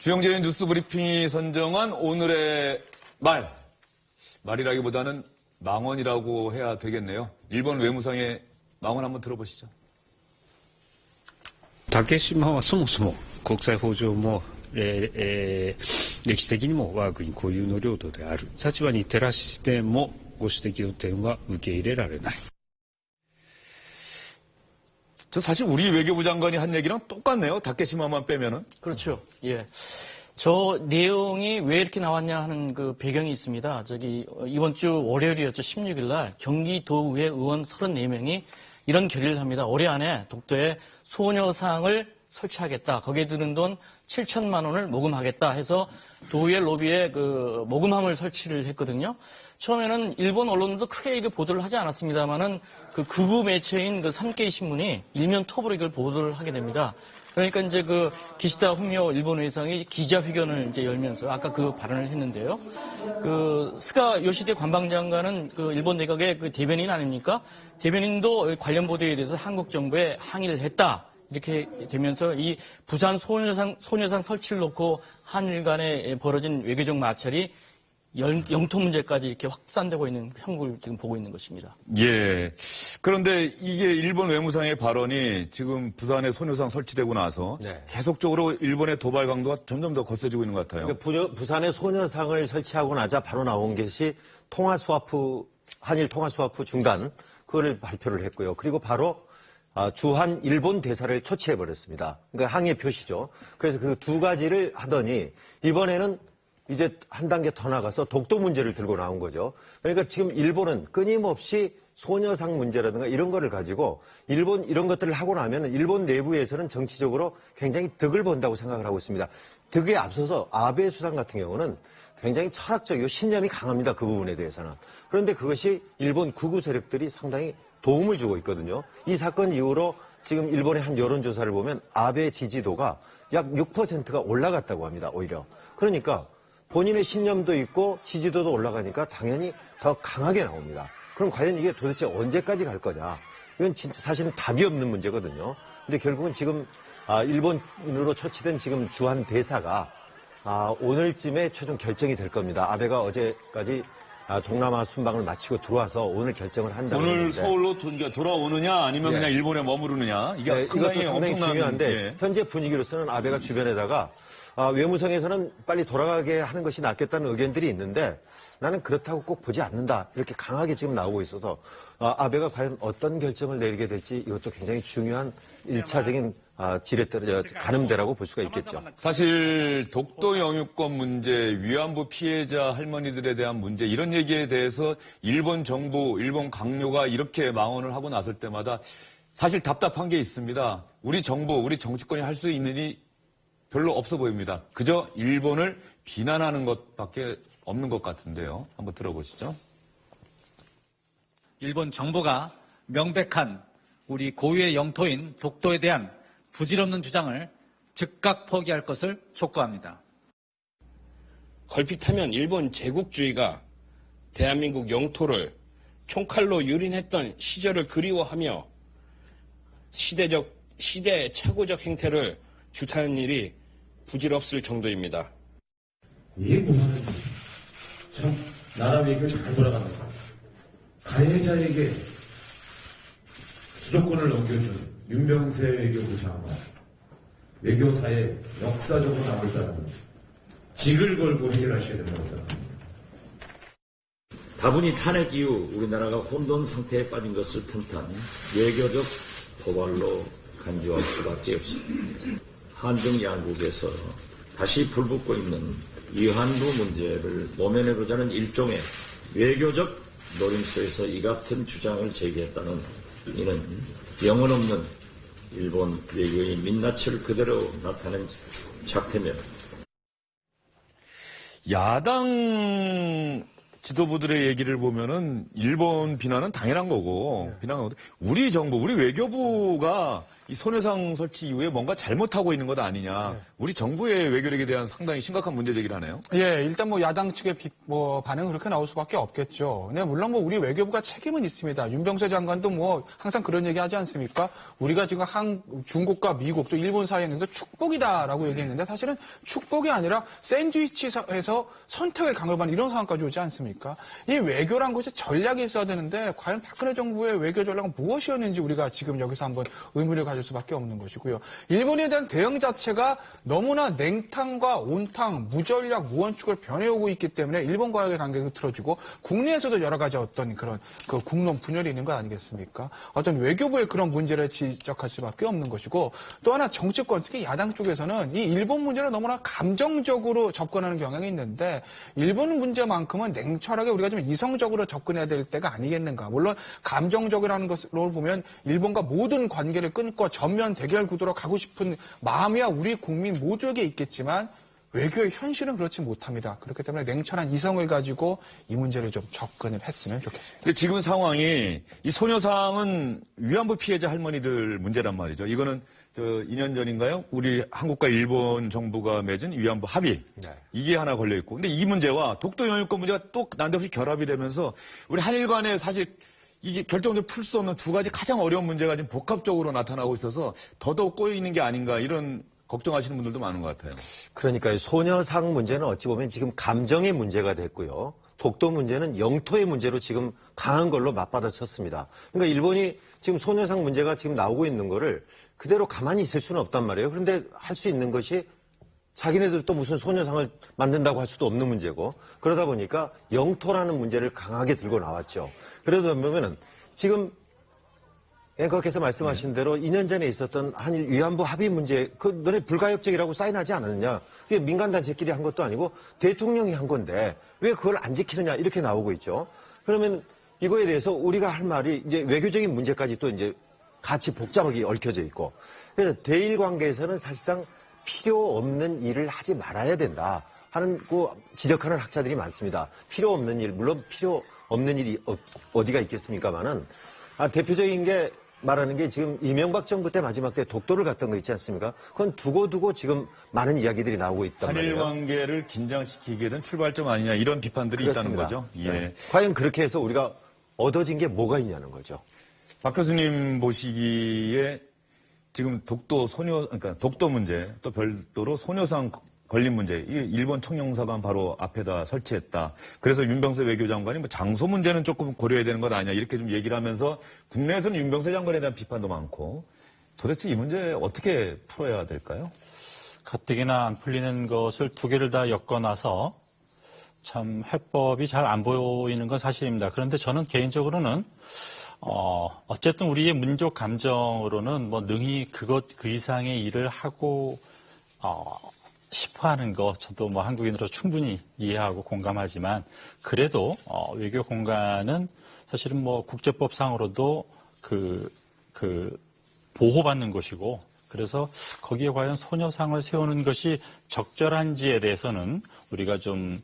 주영진의 뉴스 브리핑이 선정한 오늘의 말이라기보다는 망언이라고 해야 되겠네요. 일본 외무성의 망언 한번 들어보시죠. 竹島はそもそも国際法上も、歴史的にも我が国固有の領土である立場に照らしてもご指摘の点は受け入れられない。 저 사실 우리 외교부 장관이 한 얘기랑 똑같네요. 다케시마만 빼면은. 그렇죠. 예. 저 내용이 왜 이렇게 나왔냐 하는 그 배경이 있습니다. 이번 주 월요일이었죠. 16일 날 경기도의회 의원 34명이 이런 결의를 합니다. 올해 안에 독도에 소녀상을 설치하겠다. 거기에 드는 돈 7천만 원을 모금하겠다 해서 도의회 로비에 그 모금함을 설치를 했거든요. 처음에는 일본 언론도 크게 이게 보도를 하지 않았습니다만은 그 극우 매체인 그 산케이 신문이 일면 톱으로 이걸 보도를 하게 됩니다. 그러니까 이제 그 기시다 후미오 일본 외상이 기자회견을 이제 열면서 아까 그 발언을 했는데요. 그 스가 요시대 관방장관은 그 일본 내각의 그 대변인 아닙니까? 대변인도 관련 보도에 대해서 한국 정부에 항의를 했다. 이렇게 되면서 이 부산 소녀상 설치를 놓고 한일 간에 벌어진 외교적 마찰이 영토 문제까지 이렇게 확산되고 있는 형국을 지금 보고 있는 것입니다. 예. 그런데 이게 일본 외무상의 발언이 지금 부산에 소녀상 설치되고 나서 계속적으로 일본의 도발 강도가 점점 더 거세지고 있는 것 같아요. 그러니까 부산에 소녀상을 설치하고 나자 바로 나온 것이 한일 통화 스와프 중단, 그거를 발표를 했고요. 그리고 바로 주한 일본 대사를 초치해버렸습니다. 그러니까 항의 표시죠. 그래서 그 두 가지를 하더니 이번에는 이제 한 단계 더 나가서 독도 문제를 들고 나온 거죠. 그러니까 지금 일본은 끊임없이 소녀상 문제라든가 이런 거를 가지고 일본 이런 것들을 하고 나면 일본 내부에서는 정치적으로 굉장히 득을 본다고 생각을 하고 있습니다. 득에 앞서서 아베 수상 같은 경우는 굉장히 철학적이고 신념이 강합니다. 그 부분에 대해서는. 그런데 그것이 일본 극우 세력들이 상당히 도움을 주고 있거든요. 이 사건 이후로 지금 일본의 한 여론조사를 보면 아베 지지도가 약 6%가 올라갔다고 합니다. 오히려. 그러니까 본인의 신념도 있고 지지도도 올라가니까 당연히 더 강하게 나옵니다. 그럼 과연 이게 도대체 언제까지 갈 거냐. 이건 진짜 사실은 답이 없는 문제거든요. 근데 결국은 지금 일본으로 초치된 지금 주한 대사가 오늘쯤에 최종 결정이 될 겁니다. 아베가 어제까지 동남아 순방을 마치고 들어와서 오늘 결정을 한다고 오늘 했는데 서울로 돌아오느냐 아니면 그냥 일본에 머무르느냐. 이게 상당히 이것도 상당히 중요한데 현재 분위기로서는 아베가 주변에다가 외무성에서는 빨리 돌아가게 하는 것이 낫겠다는 의견들이 있는데 나는 그렇다고 꼭 보지 않는다. 이렇게 강하게 지금 나오고 있어서 아베가 과연 어떤 결정을 내리게 될지 이것도 굉장히 중요한 1차적인 가늠대라고 볼 수가 있겠죠. 사실 독도 영유권 문제, 위안부 피해자 할머니들에 대한 문제 이런 얘기에 대해서 일본 정부, 일본 강요가 이렇게 망언을 하고 나설 때마다 사실 답답한 게 있습니다. 우리 정부, 우리 정치권이 할 수 있는 일이 별로 없어 보입니다. 그저 일본을 비난하는 것밖에 없는 것 같은데요. 한번 들어보시죠. 일본 정부가 명백한 우리 고유의 영토인 독도에 대한 부질없는 주장을 즉각 포기할 것을 촉구합니다. 걸핏하면 일본 제국주의가 대한민국 영토를 총칼로 유린했던 시절을 그리워하며 시대의 착오적 행태를 규탄하는 일이 부질없을 정도입니다. 이 보면은 참 나라 외교 잘 돌아가는 거. 가해자에게 주도권을 넘겨준 윤병세 외교부 장관, 외교사의 역사적으로 남을 사람은 직을 걸고 해결하셔야 된다고 생각합니다. 다분히 탄핵 이후 우리나라가 혼돈 상태에 빠진 것을 틈탄 외교적 도발로 간주할 수밖에 없습니다. 한중 양국에서 다시 불붙고 있는 위안부 문제를 모면해보자는 일종의 외교적 노림수에서 이 같은 주장을 제기했다는 이는 영혼 없는 일본 외교의 민낯을 그대로 나타낸 작태며 야당 지도부들의 얘기를 보면은 일본 비난은 당연한 거고 비난하고 우리 정부, 우리 외교부가 이 소녀상 설치 이후에 뭔가 잘못하고 있는 것 아니냐. 우리 정부의 외교력에 대한 상당히 심각한 문제 제기를 하네요. 예, 일단 뭐 야당 측의 반응은 그렇게 나올 수밖에 없겠죠. 근데 물론 뭐 우리 외교부가 책임은 있습니다. 윤병세 장관도 뭐 항상 그런 얘기 하지 않습니까? 우리가 지금 중국과 미국 또 일본 사이에서 축복이다라고 얘기했는데 사실은 축복이 아니라 샌드위치에서 선택을 강요받는 이런 상황까지 오지 않습니까? 이 외교란 것이 전략이 있어야 되는데 과연 박근혜 정부의 외교 전략은 무엇이었는지 우리가 지금 여기서 한번 의문을 가질 수밖에 없는 것이고요. 일본에 대한 대응 자체가 너무나 냉탕과 온탕, 무전략, 무원축을 변해오고 있기 때문에 일본과의 관계도 틀어지고 국내에서도 여러 가지 어떤 그런 그 국론 분열이 있는 거 아니겠습니까? 어떤 외교부의 그런 문제를 지적할 수밖에 없는 것이고 또 하나 정치권 특히 야당 쪽에서는 이 일본 문제를 너무나 감정적으로 접근하는 경향이 있는데 일본 문제만큼은 냉철하게 우리가 좀 이성적으로 접근해야 될 때가 아니겠는가. 물론 감정적이라는 것으로 보면 일본과 모든 관계를 끊고 전면 대결 구도로 가고 싶은 마음이야 우리 국민 모두에게 있겠지만 외교의 현실은 그렇지 못합니다. 그렇기 때문에 냉철한 이성을 가지고 이 문제를 좀 접근을 했으면 좋겠습니다. 근데 지금 상황이 이 소녀상은 위안부 피해자 할머니들 문제란 말이죠. 이거는 2년 전인가요? 우리 한국과 일본 정부가 맺은 위안부 합의. 이게 하나 걸려 있고. 근데 이 문제와 독도 영유권 문제가 또 난데없이 결합이 되면서 우리 한일 간에 사실 이게 결정적으로 풀 수 없는 두 가지 가장 어려운 문제가 지금 복합적으로 나타나고 있어서 더더욱 꼬여 있는 게 아닌가 이런 걱정하시는 분들도 많은 것 같아요. 그러니까요. 소녀상 문제는 어찌 보면 지금 감정의 문제가 됐고요. 독도 문제는 영토의 문제로 지금 강한 걸로 맞받아쳤습니다. 그러니까 일본이 지금 소녀상 문제가 지금 나오고 있는 거를 그대로 가만히 있을 수는 없단 말이에요. 그런데 할 수 있는 것이 자기네들도 무슨 소녀상을 만든다고 할 수도 없는 문제고 그러다 보니까 영토라는 문제를 강하게 들고 나왔죠. 그러다 보면은 지금 앵커께서 말씀하신 대로 2년 전에 있었던 한일 위안부 합의 문제 그 너네 불가역적이라고 사인하지 않았느냐. 그게 민간단체끼리 한 것도 아니고 대통령이 한 건데 왜 그걸 안 지키느냐 이렇게 나오고 있죠. 그러면 이거에 대해서 우리가 할 말이 이제 외교적인 문제까지 또 이제 같이 복잡하게 얽혀져 있고 그래서 대일 관계에서는 사실상 필요 없는 일을 하지 말아야 된다 하는 지적하는 학자들이 많습니다. 필요 없는 일, 물론 필요 없는 일이 어디가 있겠습니까만은 대표적인 게 말하는 게 지금 이명박 정부 때 마지막 때 독도를 갔던 거 있지 않습니까? 그건 두고 지금 많은 이야기들이 나오고 있단 말이에요. 한일 관계를 긴장시키게 된 출발점 아니냐 이런 비판들이 그렇습니다. 있다는 거죠. 예. 네. 과연 그렇게 해서 우리가 얻어진 게 뭐가 있냐는 거죠. 박 교수님 보시기에 지금 그러니까 독도 문제 또 별도로 소녀상 걸린 문제, 이 일본 청영사관 바로 앞에다 설치했다. 그래서 윤병세 외교장관이 뭐 장소 문제는 조금 고려해야 되는 것 아니냐 이렇게 좀 얘기를 하면서 국내에서는 윤병세 장관에 대한 비판도 많고 도대체 이 문제 어떻게 풀어야 될까요? 가뜩이나 안 풀리는 것을 두 개를 다 엮어놔서 참 해법이 잘 안 보이는 건 사실입니다. 그런데 저는 개인적으로는 어쨌든 우리의 민족 감정으로는 뭐 능히 그 이상의 일을 하고 싶어 하는 거 저도 뭐 한국인으로 충분히 이해하고 공감하지만 그래도 외교 공간은 사실은 뭐 국제법상으로도 보호받는 곳이고 그래서 거기에 과연 소녀상을 세우는 것이 적절한지에 대해서는 우리가 좀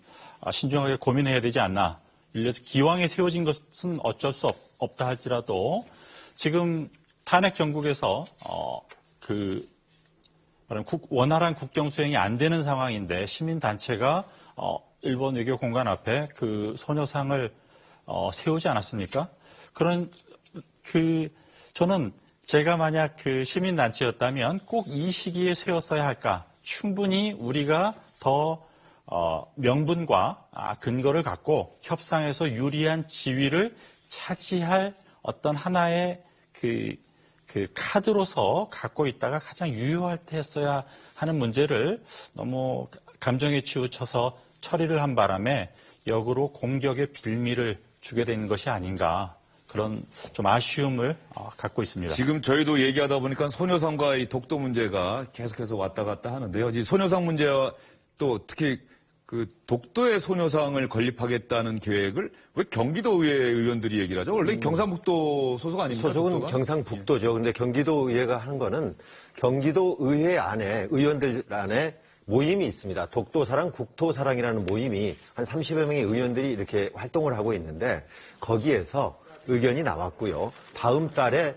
신중하게 고민해야 되지 않나. 기왕에 세워진 것은 어쩔 수 없다 할지라도 지금 탄핵 정국에서 원활한 국경 수행이 안 되는 상황인데 시민단체가 일본 외교 공간 앞에 그 소녀상을 세우지 않았습니까? 저는 제가 만약 그 시민단체였다면 꼭 이 시기에 세웠어야 할까? 충분히 우리가 더 명분과 근거를 갖고 협상에서 유리한 지위를 차지할 어떤 하나의 그 카드로서 갖고 있다가 가장 유효할 때 했어야 하는 문제를 너무 감정에 치우쳐서 처리를 한 바람에 역으로 공격의 빌미를 주게 된 것이 아닌가. 그런 좀 아쉬움을 갖고 있습니다. 지금 저희도 얘기하다 보니까 소녀상과 이 독도 문제가 계속해서 왔다 갔다 하는데요. 이 소녀상 문제와 또 특히 그 독도의 소녀상을 건립하겠다는 계획을 왜 경기도의회 의원들이 얘기를 하죠? 원래 경상북도 소속 아닙니까? 소속은 독도가? 경상북도죠. 근데 경기도의회가 하는 거는 경기도의회 안에 의원들 안에 모임이 있습니다. 독도사랑 국토사랑이라는 모임이 한 30여 명의 의원들이 이렇게 활동을 하고 있는데 거기에서 의견이 나왔고요. 다음 달에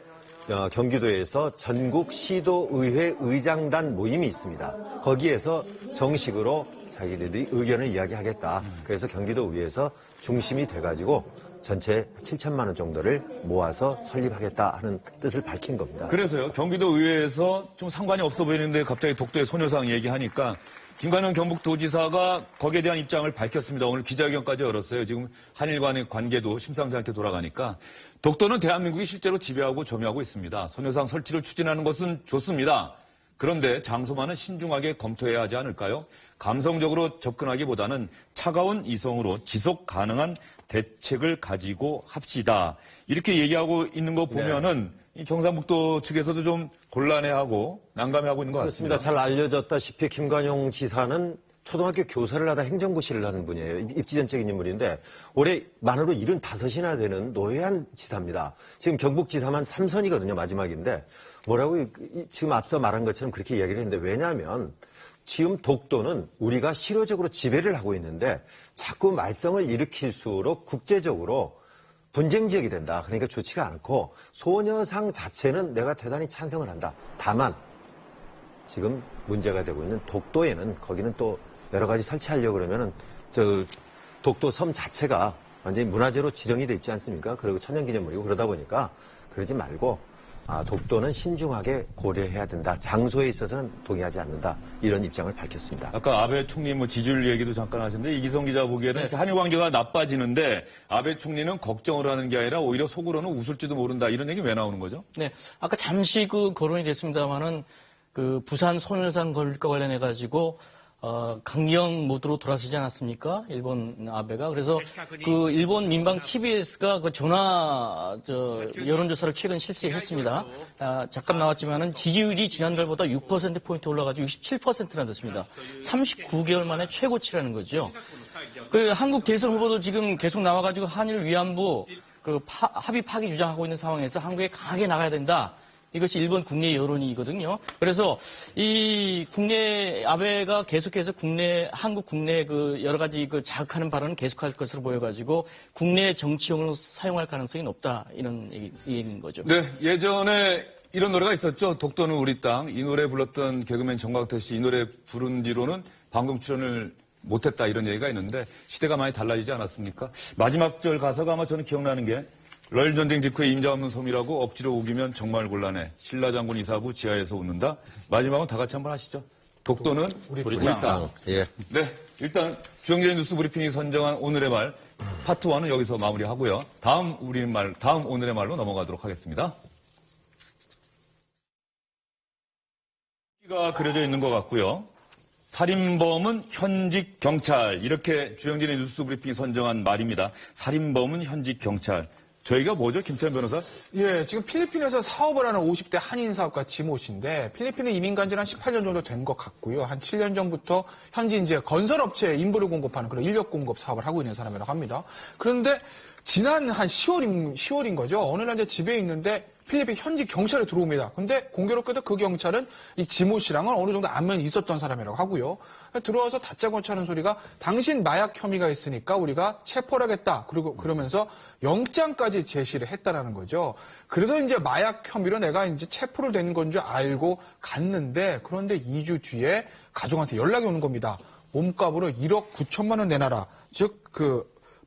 경기도에서 전국 시도의회 의장단 모임이 있습니다. 거기에서 정식으로 자기들이 의견을 이야기하겠다. 그래서 경기도의회에서 중심이 돼가지고 전체 7천만 원 정도를 모아서 설립하겠다 하는 뜻을 밝힌 겁니다. 그래서요. 경기도 의회에서 좀 상관이 없어 보이는데 갑자기 독도의 소녀상 얘기하니까 김관영 경북도지사가 거기에 대한 입장을 밝혔습니다. 오늘 기자회견까지 열었어요. 지금 한일 간의 관계도 심상치 않게 돌아가니까 독도는 대한민국이 실제로 지배하고 점유하고 있습니다. 소녀상 설치를 추진하는 것은 좋습니다. 그런데 장소만은 신중하게 검토해야 하지 않을까요? 감성적으로 접근하기보다는 차가운 이성으로 지속 가능한 대책을 가지고 합시다. 이렇게 얘기하고 있는 거 보면은 이 경상북도 측에서도 좀 곤란해하고 난감해하고 있는 것 같습니다. 그렇습니다. 잘 알려졌다시피 김관용 지사는 초등학교 교사를 하다 행정고시를 하는 분이에요. 입지전적인 인물인데 올해 만으로 75이나 되는 노회한 지사입니다. 지금 경북지사만 3선이거든요. 마지막인데 뭐라고 지금 앞서 말한 것처럼 그렇게 이야기를 했는데 왜냐하면 지금 독도는 우리가 실효적으로 지배를 하고 있는데 자꾸 말썽을 일으킬수록 국제적으로 분쟁 지역이 된다. 그러니까 좋지가 않고 소녀상 자체는 내가 대단히 찬성을 한다. 다만 지금 문제가 되고 있는 독도에는 거기는 또 여러 가지 설치하려고 그러면은 독도 섬 자체가 완전히 문화재로 지정이 돼 있지 않습니까? 그리고 천연기념물이고 그러다 보니까 그러지 말고 독도는 신중하게 고려해야 된다. 장소에 있어서는 동의하지 않는다. 이런 입장을 밝혔습니다. 아까 아베 총리 지지율 얘기도 잠깐 하셨는데 이기성 기자 보기에는 한일 관계가 나빠지는데 아베 총리는 걱정을 하는 게 아니라 오히려 속으로는 웃을지도 모른다. 이런 얘기 왜 나오는 거죠? 네, 아까 잠시 거론이 됐습니다만은 부산 소녀상 건립과 관련해 가지고 강경 모드로 돌아서지 않았습니까? 일본 아베가. 그래서 일본 민방 TBS가 여론조사를 최근 실시했습니다. 잠깐 나왔지만은 지지율이 지난달보다 6%포인트 올라가지고 67%나 됐습니다. 39개월 만에 최고치라는 거죠. 한국 대선 후보도 지금 계속 나와가지고 한일 위안부 합의 파기 주장하고 있는 상황에서 한국에 강하게 나가야 된다. 이것이 일본 국내 여론이거든요. 그래서 이 국내 아베가 계속해서 한국 국내 여러 가지 자극하는 발언을 계속할 것으로 보여가지고 국내 정치용으로 사용할 가능성이 높다 이런 얘기인 거죠. 네, 예전에 이런 노래가 있었죠. 독도는 우리 땅. 이 노래 불렀던 개그맨 정광태 씨 이 노래 부른 뒤로는 방송 출연을 못했다 이런 얘기가 있는데 시대가 많이 달라지지 않았습니까? 마지막 절 가사가 아마 저는 기억나는 게 러일전쟁 직후에 임자 없는 섬이라고 억지로 우기면 정말 곤란해. 신라 장군 이사부 지하에서 웃는다. 마지막은 다 같이 한번 하시죠. 독도는 우리 땅. 예. 네, 일단 주영재 뉴스 브리핑이 선정한 오늘의 말 파트 1은 여기서 마무리하고요. 다음 오늘의 말로 넘어가도록 하겠습니다. 가 그려져 있는 것 같고요. 살인범은 현직 경찰. 이렇게 주영진의 뉴스 브리핑이 선정한 말입니다. 살인범은 현직 경찰. 저희가 뭐죠, 김태현 변호사? 예, 지금 필리핀에서 사업을 하는 50대 한인 사업가 지모 씨인데 필리핀에 이민 간 지는 한 18년 정도 된 것 같고요. 한 7년 전부터 현지 이제 건설업체에 인부를 공급하는 그런 인력 공급 사업을 하고 있는 사람이라고 합니다. 그런데 지난 한 10월인 거죠. 어느 날 이제 집에 있는데 필리핀 현지 경찰이 들어옵니다. 근데 공교롭게도 그 경찰은 이 지모 씨랑은 어느 정도 안면이 있었던 사람이라고 하고요. 들어와서 다짜고짜 하는 소리가 당신 마약 혐의가 있으니까 우리가 체포를 하겠다. 그리고 그러면서 영장까지 제시를 했다라는 거죠. 그래서 이제 마약 혐의로 내가 이제 체포를 되는 건 줄 알고 갔는데 그런데 2주 뒤에 가족한테 연락이 오는 겁니다. 몸값으로 1억 9천만 원 내놔라. 즉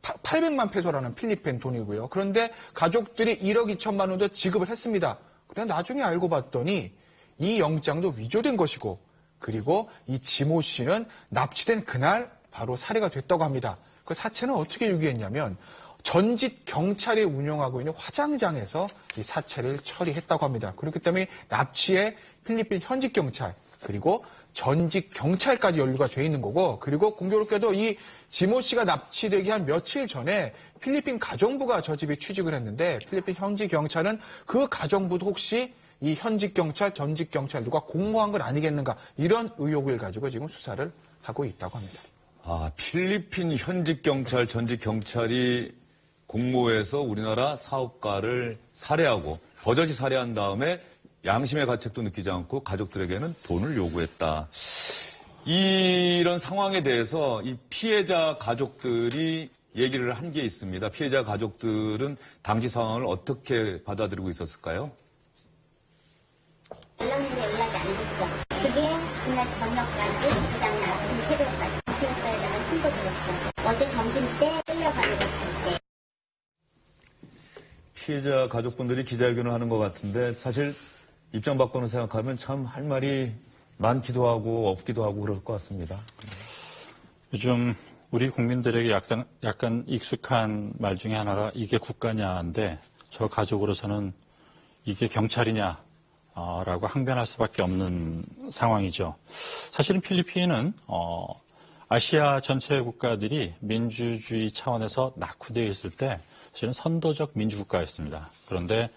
800만 페소라는 필리핀 돈이고요. 그런데 가족들이 1억 2천만 원도 지급을 했습니다. 그냥 나중에 알고 봤더니 이 영장도 위조된 것이고 그리고 이 지모 씨는 납치된 그날 바로 살해가 됐다고 합니다. 그 사체는 어떻게 유기했냐면 전직 경찰이 운영하고 있는 화장장에서 이 사체를 처리했다고 합니다. 그렇기 때문에 납치에 필리핀 현직 경찰 그리고 전직 경찰까지 연루가 돼 있는 거고 그리고 공교롭게도 이 지모 씨가 납치되기 한 며칠 전에 필리핀 가정부가 저 집에 취직을 했는데 필리핀 현지 경찰은 그 가정부도 혹시 이 현직 경찰, 전직 경찰 누가 공모한 건 아니겠는가 이런 의혹을 가지고 지금 수사를 하고 있다고 합니다. 필리핀 현직 경찰, 전직 경찰이 공모해서 우리나라 사업가를 살해하고 버젓이 살해한 다음에 양심의 가책도 느끼지 않고 가족들에게는 돈을 요구했다. 이런 상황에 대해서 이 피해자 가족들이 얘기를 한 게 있습니다. 피해자 가족들은 당시 상황을 어떻게 받아들이고 있었을까요? 연락했는데 연락이 안 됐어. 그게 그날 저녁까지, 그 다음날 아침 새벽까지 경찰서에다가 신고드렸어. 어제 점심 때 끌려가는 것 같아. 피해자 가족분들이 기자회견을 하는 것 같은데 사실 입장 바꿔서 생각하면 참 할 말이 많기도 하고 없기도 하고 그럴 것 같습니다. 요즘 우리 국민들에게 약간 익숙한 말 중에 하나가 이게 국가냐인데 저 가족으로서는 이게 경찰이냐 라고 항변할 수밖에 없는 상황이죠. 사실은 필리핀은 아시아 전체 국가들이 민주주의 차원에서 낙후되어 있을 때 사실은 선도적 민주국가였습니다. 그런데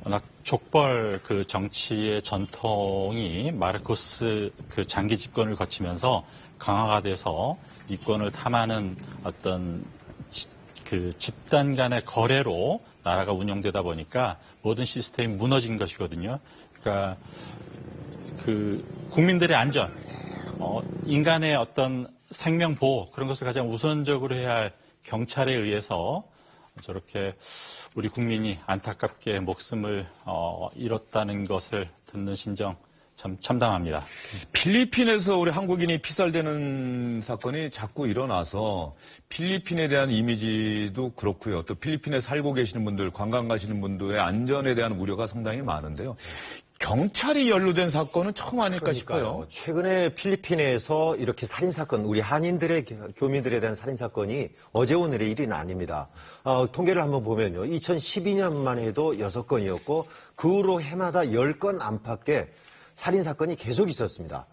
워낙 족벌 그 정치의 전통이 마르코스 그 장기 집권을 거치면서 강화가 돼서 이권을 탐하는 어떤 그 집단 간의 거래로 나라가 운영되다 보니까 모든 시스템이 무너진 것이거든요. 그러니까 그 국민들의 안전, 인간의 어떤 생명 보호 그런 것을 가장 우선적으로 해야 할 경찰에 의해서 저렇게 우리 국민이 안타깝게 목숨을 잃었다는 것을 듣는 심정 참 참담합니다. 필리핀에서 우리 한국인이 피살되는 사건이 자꾸 일어나서 필리핀에 대한 이미지도 그렇고요. 또 필리핀에 살고 계시는 분들, 관광 가시는 분들의 안전에 대한 우려가 상당히 많은데요. 경찰이 연루된 사건은 처음 아닐까 싶어요. 최근에 필리핀에서 이렇게 살인사건, 우리 한인들의 교민들에 대한 살인사건이 어제 오늘의 일은 아닙니다. 통계를 한번 보면요. 2012년만 해도 6건이었고 그 후로 해마다 10건 안팎의 살인사건이 계속 있었습니다.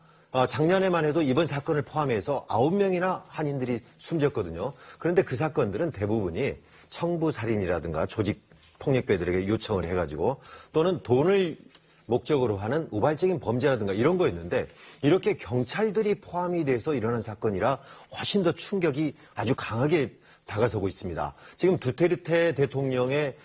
작년에만 해도 이번 사건을 포함해서 9명이나 한인들이 숨졌거든요. 그런데 그 사건들은 대부분이 청부살인이라든가 조직폭력배들에게 요청을 해가지고 또는 돈을 목적으로 하는 우발적인 범죄라든가 이런 거였는데 이렇게 경찰들이 포함이 돼서 일어난 사건이라 훨씬 더 충격이 아주 강하게 다가서고 있습니다. 지금 두테르테 대통령의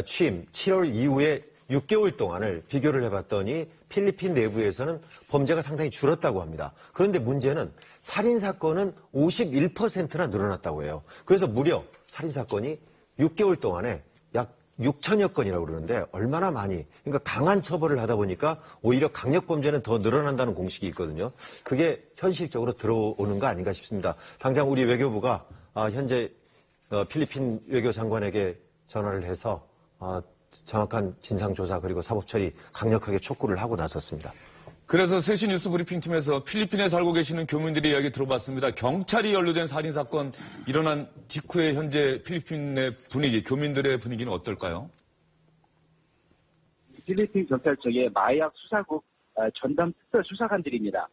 취임 7월 이후에 6개월 동안을 비교를 해봤더니 필리핀 내부에서는 범죄가 상당히 줄었다고 합니다. 그런데 문제는 살인사건은 51%나 늘어났다고 해요. 그래서 무려 살인사건이 6개월 동안에 약 6천여 건이라고 그러는데 얼마나 많이, 그러니까 강한 처벌을 하다 보니까 오히려 강력범죄는 더 늘어난다는 공식이 있거든요. 그게 현실적으로 들어오는 거 아닌가 싶습니다. 당장 우리 외교부가 현재 필리핀 외교장관에게 전화를 해서 정확한 진상조사 그리고 사법처리 강력하게 촉구를 하고 나섰습니다. 그래서 세시 뉴스 브리핑팀에서 필리핀에 살고 계시는 교민들의 이야기 들어봤습니다. 경찰이 연루된 살인사건 일어난 직후에 현재 필리핀의 분위기, 교민들의 분위기는 어떨까요? 필리핀 경찰청의 마약 수사국 전담 특별 수사관들입니다.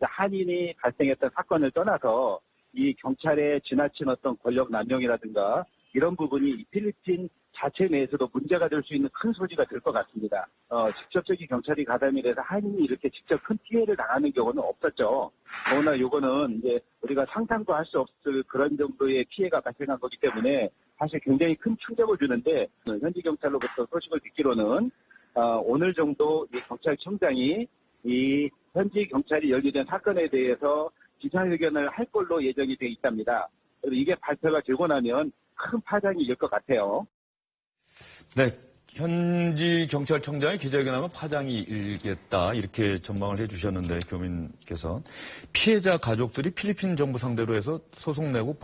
한인이 발생했던 사건을 떠나서 이 경찰의 지나친 어떤 권력 남용이라든가 이런 부분이 필리핀 자체 내에서도 문제가 될 수 있는 큰 소지가 될 것 같습니다. 직접적인 경찰이 가담이 돼서 한인이 이렇게 직접 큰 피해를 당하는 경우는 없었죠. 더구나 요거는 이제 우리가 상상도 할 수 없을 그런 정도의 피해가 발생한 거기 때문에 사실 굉장히 큰 충격을 주는데 현지 경찰로부터 소식을 듣기로는 오늘 정도 이 경찰청장이 이 현지 경찰이 연루된 사건에 대해서 기자회견을 할 걸로 예정이 되어 있답니다. 그리고 이게 발표가 되고 나면 큰 파장이 일 것 같아요. 네, 현지 경찰청장이 기자회견하면 파장이 일겠다 이렇게 전망을 해주셨는데 교민께서 피해자 가족들이 필리핀 정부 상대로 해서 소송 내고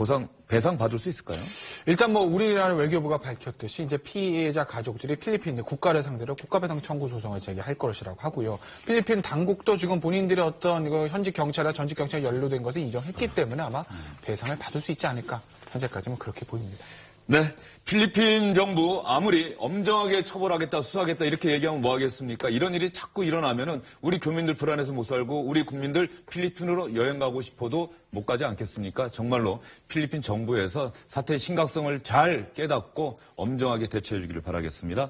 배상 받을 수 있을까요? 일단 뭐 우리나라 외교부가 밝혔듯이 이제 피해자 가족들이 필리핀 국가를 상대로 국가배상 청구 소송을 제기할 것이라고 하고요. 필리핀 당국도 지금 본인들의 어떤 현지 경찰이나 전직 경찰이 연루된 것을 인정했기 때문에 아마 배상을 받을 수 있지 않을까 현재까지는 그렇게 보입니다. 네, 필리핀 정부 아무리 엄정하게 처벌하겠다, 수사하겠다 이렇게 얘기하면 뭐 하겠습니까? 이런 일이 자꾸 일어나면은 우리 교민들 불안해서 못 살고 우리 국민들 필리핀으로 여행 가고 싶어도 못 가지 않겠습니까? 정말로 필리핀 정부에서 사태의 심각성을 잘 깨닫고 엄정하게 대처해 주기를 바라겠습니다.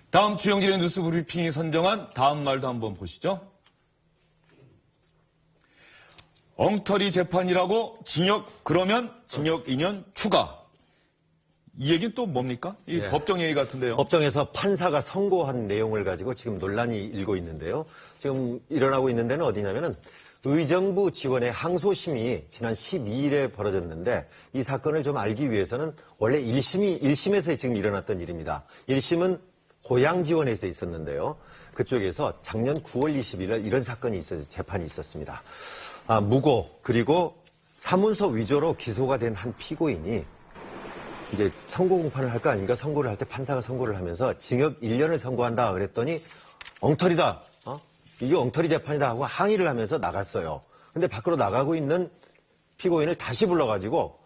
다음 주영진의 뉴스 브리핑이 선정한 다음 말도 한번 보시죠. 엉터리 재판이라고 그러면 징역 2년 추가. 이 얘기는 또 뭡니까? 이 법정 얘기 같은데요. 법정에서 판사가 선고한 내용을 가지고 지금 논란이 일고 있는데요. 지금 일어나고 있는 데는 어디냐면은 의정부 지원의 항소심이 지난 12일에 벌어졌는데 이 사건을 좀 알기 위해서는 원래 1심에서 지금 일어났던 일입니다. 1심은 고양지원에서 있었는데요. 그쪽에서 작년 9월 20일 이런 사건이 있어서 재판이 있었습니다. 무고 그리고 사문서 위조로 기소가 된 한 피고인이 이제 선고 공판을 할 거 아닙니까? 선고를 할 때 판사가 선고를 하면서 징역 1년을 선고한다 그랬더니 엉터리다. 이게 엉터리 재판이다 하고 항의를 하면서 나갔어요. 근데 밖으로 나가고 있는 피고인을 다시 불러가지고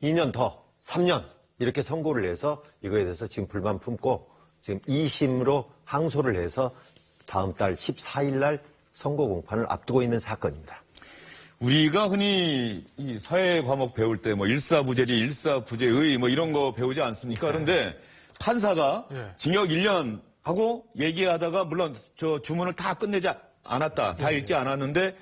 2년 더 3년 이렇게 선고를 해서 이거에 대해서 지금 불만 품고 지금 2심으로 항소를 해서 다음 달 14일 날 선고 공판을 앞두고 있는 사건입니다. 우리가 흔히 이 사회 과목 배울 때 뭐 일사부재리, 일사부재의 뭐 이런 거 배우지 않습니까? 그런데 판사가 징역 1년 하고 얘기하다가 물론 저 주문을 다 끝내지 않았다. 다 읽지 않았는데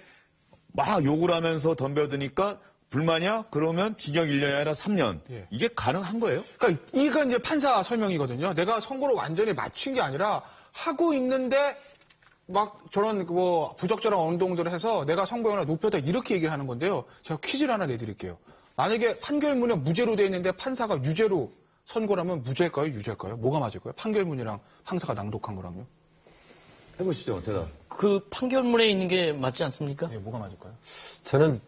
막 욕을 하면서 덤벼드니까 불만이야? 그러면 징역 1년이 아니라 3년. 이게 가능한 거예요? 그러니까 이거 이제 판사 설명이거든요. 내가 선고를 완전히 맞춘 게 아니라 하고 있는데 막 저런 뭐 부적절한 언동들을 해서 내가 선고형을 높였다 이렇게 얘기를 하는 건데요. 제가 퀴즈를 하나 내드릴게요. 만약에 판결문에 무죄로 돼 있는데 판사가 유죄로 선고를 하면 무죄일까요? 유죄일까요? 뭐가 맞을까요? 판결문이랑 판사가 낭독한 거랑요? 해보시죠, 대답. 그 판결문에 있는 게 맞지 않습니까? 예, 뭐가 맞을까요? 저는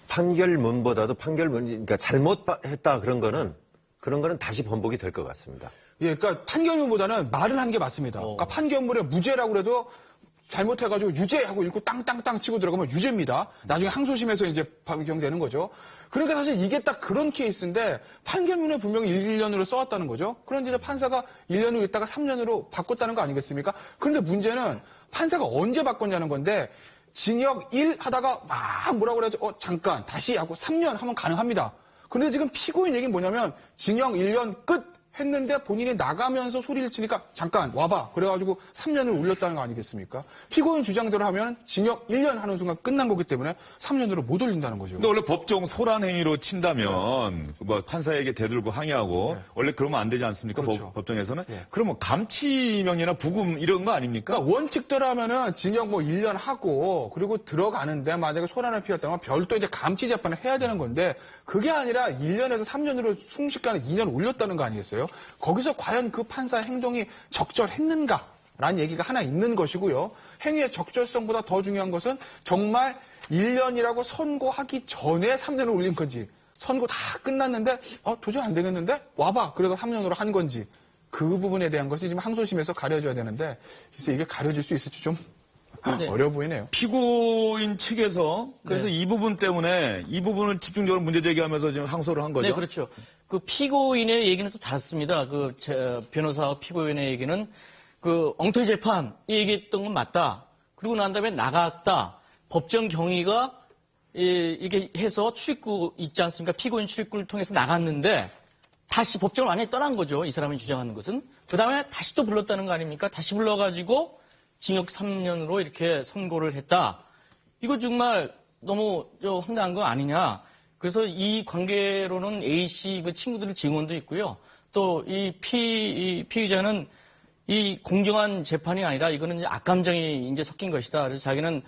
판결문보다도 그러니까 잘못했다 그런 거는 다시 번복이 될 것 같습니다. 예, 그러니까 판결문보다는 말을 하는 게 맞습니다. 그러니까 판결문에 무죄라고 그래도 잘못해가지고 유죄하고 읽고 땅땅땅 치고 들어가면 유죄입니다. 나중에 항소심에서 이제 변경되는 거죠. 그러니까 사실 이게 딱 그런 케이스인데 판결문에 분명히 1년으로 써왔다는 거죠. 그런데 이제 판사가 1년으로 있다가 3년으로 바꿨다는 거 아니겠습니까? 그런데 문제는 판사가 언제 바꿨냐는 건데 징역 1 하다가 막 뭐라고 그래야지 잠깐 다시 하고 3년 하면 가능합니다. 그런데 지금 피고인 얘기는 뭐냐면 징역 1년 끝 했는데 본인이 나가면서 소리를 치니까 잠깐 와봐. 그래가지고 3년을 올렸다는 거 아니겠습니까? 피고인 주장대로 하면 징역 1년 하는 순간 끝난 거기 때문에 3년으로 못 올린다는 거죠. 근데 원래 법정 소란행위로 친다면 뭐 판사에게 대들고 항의하고 원래 그러면 안 되지 않습니까? 그렇죠. 법정에서는. 그러면 감치명이나 부금 이런 거 아닙니까? 그러니까 원칙대로 하면은 징역 뭐 1년 하고 그리고 들어가는데 만약에 소란을 피웠다면 별도 이제 감치 재판을 해야 되는 건데 그게 아니라 1년에서 3년으로 순식간에 2년 올렸다는 거 아니겠어요? 거기서 과연 그 판사의 행동이 적절했는가라는 얘기가 하나 있는 것이고요. 행위의 적절성보다 더 중요한 것은 정말 1년이라고 선고하기 전에 3년을 올린 건지 선고 다 끝났는데 도저히 안 되겠는데 와봐 그래서 3년으로 한 건지 그 부분에 대한 것이 지금 항소심에서 가려져야 되는데 글쎄 이게 가려질 수 있을지 좀 어려워 보이네요. 피고인 측에서 그래서 이 부분 때문에 이 부분을 집중적으로 문제 제기하면서 지금 항소를 한 거죠. 네, 그렇죠. 그 피고인의 얘기는 또 다릅니다. 그 변호사와 피고인의 얘기는 그 엉터리 재판 이 얘기했던 건 맞다. 그리고 난 다음에 나갔다. 법정 경위가 이렇게 해서 출입구 있지 않습니까? 피고인 출입구를 통해서 나갔는데 다시 법정을 완전히 떠난 거죠. 이 사람이 주장하는 것은. 그 다음에 다시 또 불렀다는 거 아닙니까? 다시 불러가지고 징역 3년으로 이렇게 선고를 했다. 이거 정말 너무 황당한 거 아니냐. 그래서 이 관계로는 A씨 그 친구들 증언도 있고요. 또 이 피의자는 이 공정한 재판이 아니라 이거는 이제 악감정이 이제 섞인 것이다. 그래서 자기는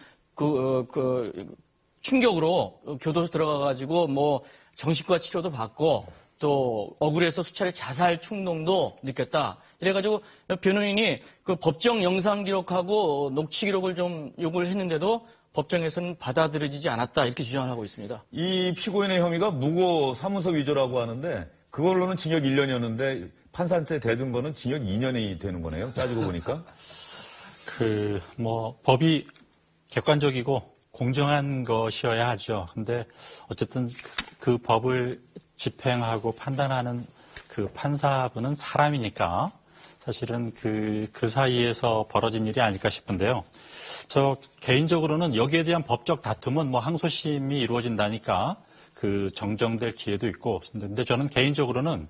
충격으로 교도소 들어가가지고 뭐 정신과 치료도 받고 또 억울해서 수차례 자살 충동도 느꼈다. 이래가지고 변호인이 그 법정 영상 기록하고 녹취 기록을 좀 요구를 했는데도 법정에서는 받아들여지지 않았다. 이렇게 주장을 하고 있습니다. 이 피고인의 혐의가 무고 사문서 위조라고 하는데 그걸로는 징역 1년이었는데 판사한테 대든 거는 징역 2년이 되는 거네요. 따지고 보니까. 법이 객관적이고 공정한 것이어야 하죠. 근데 어쨌든 그 법을 집행하고 판단하는 그 판사분은 사람이니까 사실은 그 사이에서 벌어진 일이 아닐까 싶은데요. 저 개인적으로는 여기에 대한 법적 다툼은 뭐 항소심이 이루어진다니까 그 정정될 기회도 있고, 근데 저는 개인적으로는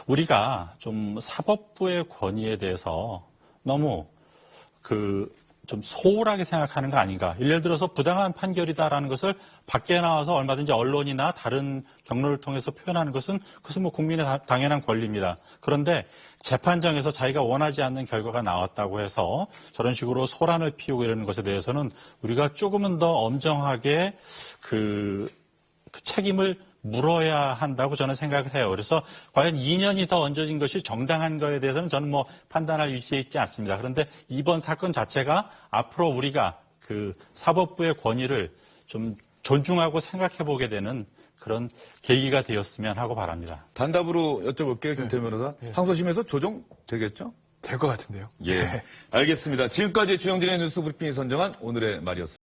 우리가 좀 사법부의 권위에 대해서 너무 좀 소홀하게 생각하는 거 아닌가. 예를 들어서 부당한 판결이다라는 것을 밖에 나와서 얼마든지 언론이나 다른 경로를 통해서 표현하는 것은 그것은 뭐 국민의 당연한 권리입니다. 그런데 재판정에서 자기가 원하지 않는 결과가 나왔다고 해서 저런 식으로 소란을 피우고 이러는 것에 대해서는 우리가 조금은 더 엄정하게 그 책임을 물어야 한다고 저는 생각을 해요. 그래서 과연 2년이 더 얹어진 것이 정당한 거에 대해서는 저는 뭐 판단할 위치에 있지 않습니다. 그런데 이번 사건 자체가 앞으로 우리가 그 사법부의 권위를 좀 존중하고 생각해 보게 되는 그런 계기가 되었으면 하고 바랍니다. 단답으로 여쭤볼게요, 김태현 변호사. 항소심에서 조정 되겠죠? 될 것 같은데요. 예. 알겠습니다. 지금까지 주영진의 뉴스 브리핑이 선정한 오늘의 말이었습니다.